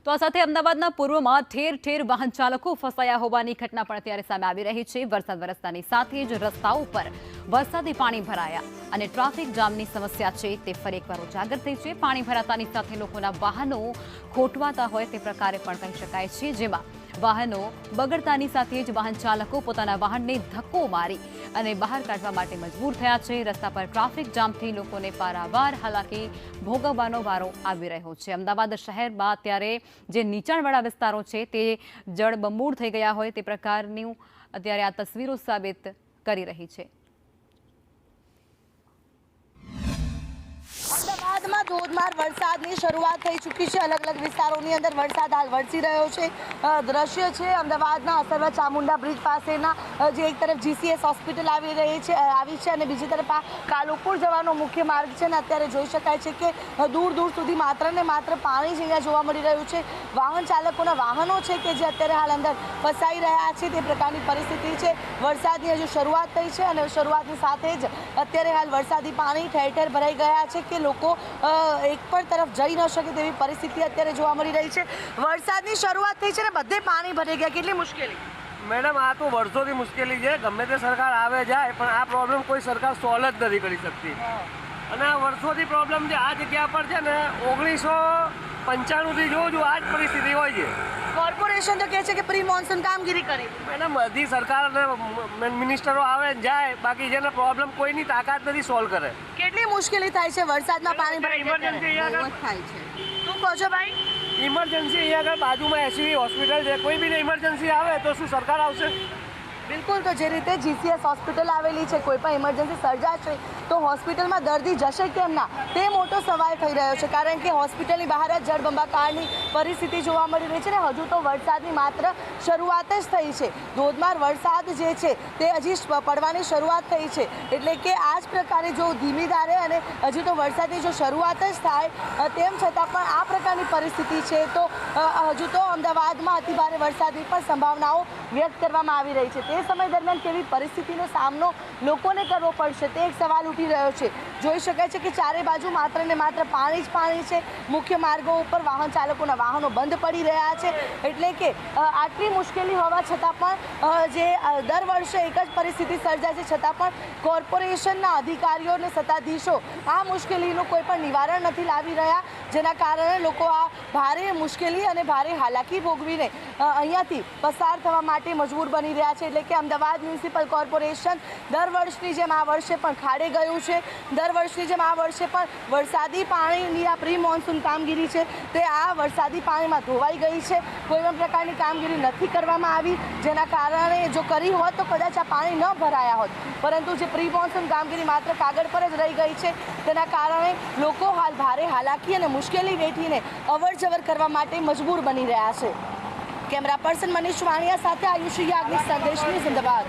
તો આ સાથે અમદાવાદના પૂર્વમાં ઠેર ઠેર વાહન ચાલકો ફસાયા હોવાની ઘટના પણ અત્યારે સામે આવી રહી છે। વરસાદ વરસતાની સાથે જ રસ્તાઓ પર વરસાદી પાણી ભરાયા અને ટ્રાફિક જામની સમસ્યા છે તે ફરી એકવાર ઉજાગર થઈ છે। પાણી ભરાતાની સાથે લોકોના વાહનો ખોટવાતા હોય તે પ્રકારે પણ કહી શકાય છે, જેમાં વાહનો બગડતાની સાથે જ વાહન ચાલકો પોતાના વાહનને ધક્કો મારી અને બહાર કાઢવા માટે મજબૂર થયા છે। રસ્તા પર ટ્રાફિક જામથી લોકોને પારાવાર હાલાકી ભોગવવાનો વારો આવી રહ્યો છે। અમદાવાદ શહેરમાં અત્યારે જે નીચાણવાળા વિસ્તારો છે તે જળબંબૂળ થઈ ગયા હોય તે પ્રકારની અત્યારે આ તસવીરો સાબિત કરી રહી છે। અમદાવાદમાં ધોધમાર વરસાદની શરૂઆત થઈ ચૂકી છે। અલગ અલગ વિસ્તારોની અંદર વરસાદ હાલ વરસી રહ્યો છે। દ્રશ્ય છે અમદાવાદના અસરવા ચામુંડા બ્રિજ પાસેના, જે એક તરફ જીસીએસ હોસ્પિટલ આવી છે અને બીજી તરફ આ કાલુપુર જવાનો મુખ્ય માર્ગ છે ને અત્યારે જોઈ શકાય છે કે દૂર દૂર સુધી માત્ર ને માત્ર પાણી જ અહીંયા જોવા મળી રહ્યું છે। વાહન ચાલકોના વાહનો છે કે જે અત્યારે હાલ અંદર ફસાઈ રહ્યા છે તે પ્રકારની પરિસ્થિતિ છે। વરસાદની હજુ શરૂઆત થઈ છે અને શરૂઆતની સાથે જ અત્યારે હાલ વરસાદી પાણી ઠેર ઠેર ભરાઈ ગયા છે કે લોકો એક પણ તરફ જઈ ન શકે તેવી પરિસ્થિતિ અત્યારે જોવા મળી રહી છે। વરસાદની શરૂઆત થઈ છે ને બધે પાણી ભરાઈ ગયા, કેટલી મુશ્કેલી? મેડમ, આ તો વર્ષોથી મુશ્કેલી છે। ગમે તે સરકાર આવે જાય પણ આ પ્રોબ્લેમ કોઈ સરકાર સોલ્વ જ નથી કરી શકતી અને આ વર્ષોથી પ્રોબ્લેમ છે। આ જગ્યા પર છે ને 1995થી જોઉં છું આ જ પરિસ્થિતિ હોય છે। કોર્પોરેશન તો કહે છે કે પ્રી મોન્સૂન કામગીરી કરી, મેડમ બધી સરકાર અને મિનિસ્ટરો આવે જાય, બાકી જેને પ્રોબ્લેમ કોઈની તાકાત નથી સોલ્વ કરે। કેટલી મુશ્કેલી થાય છે વરસાદમાં પાણી ભરાઈ ઇમરજન્સી થાય છે? શું કહો છો ભાઈ? ઇમરજન્સી અહીંયા આગળ બાજુમાં એસવી હોસ્પિટલ છે, કોઈ બી ઇમરજન્સી આવે તો શું સરકાર આવશે? બિલકુલ, તો જે રીતે જીસીએસ હોસ્પિટલ આવેલી છે, કોઈ પણ ઇમરજન્સી સર્જાશે તો હોસ્પિટલમાં દર્દી જશે કેમ ના, તે મોટો સવાલ થઈ રહ્યો છે। કારણ કે હોસ્પિટલની બહાર જ જળબંબાકારની પરિસ્થિતિ જોવા મળી રહી છે ને હજુ તો વરસાદની માત્ર શરૂઆત જ થઈ છે। ધોધમાર વરસાદ જે છે તે હજી પડવાની શરૂઆત થઈ છે, એટલે કે આ જ પ્રકારે જો ધીમી ધારે અને હજી તો વરસાદની જો શરૂઆત જ થાય તેમ છતાં પણ આ પ્રકારની પરિસ્થિતિ છે તો હજુ તો અમદાવાદમાં અતિભારે વરસાદની પણ સંભાવનાઓ વ્યક્ત કરવામાં આવી રહી છે। તે સમય દરમિયાન કેવી પરિસ્થિતિનો સામનો લોકોને કરવો પડશે તે એક સવાલ ઉઠી રહ્યો છે। જોઈ શકાય છે કે ચારે બાજુ માત્ર ને માત્ર પાણી જ પાણી છે। મુખ્ય માર્ગો ઉપર વાહન ચાલકોના વાહનો બંધ પડી રહ્યા છે, એટલે કે આટલી મુશ્કેલી હોવા છતાં પણ જે દર વર્ષે એક જ પરિસ્થિતિ સર્જાય છે છતાં પણ કોર્પોરેશનના અધિકારીઓ અને સત્તાધીશો આ મુશ્કેલીનું કોઈ પણ નિવારણ નથી લાવી રહ્યા, જેના કારણે લોકો આ ભારે મુશ્કેલી અને ભારે હાલાકી ભોગવીને અહીંયાથી પસાર થવા માટે મજબૂર બની રહ્યા છે। એટલે કે અમદાવાદ મ્યુનિસિપલ કોર્પોરેશન દર વર્ષની જેમ આ વર્ષે પણ ખાડે ગયું છે। દર વર્ષની જેમ આ વર્ષે પણ વરસાદી પાણીની આ પ્રી મોન્સૂન કામગીરી છે તે આ વરસાદી પાણીમાં ધોવાઈ ગઈ છે। કોઈ પણ પ્રકારની કામગીરી નથી કરવામાં આવી, જેના કારણે જો કરી હોત તો કદાચ આ પાણી ન ભરાયા હોત, પરંતુ જે પ્રી મોન્સૂન કામગીરી માત્ર કાગળ પર જ રહી ગઈ છે તેના કારણે લોકો હાલ ભારે હાલાકી અને મુશ્કેલી વેઠીને અવર જવર કરવા માટે મજબૂર બની રહ્યા છે। કેમેરા પર્સન મનીષ વાણિયા સાથે આયુષી યાજ્ઞિક, સંદેશ ન્યૂઝ, અમદાવાદ।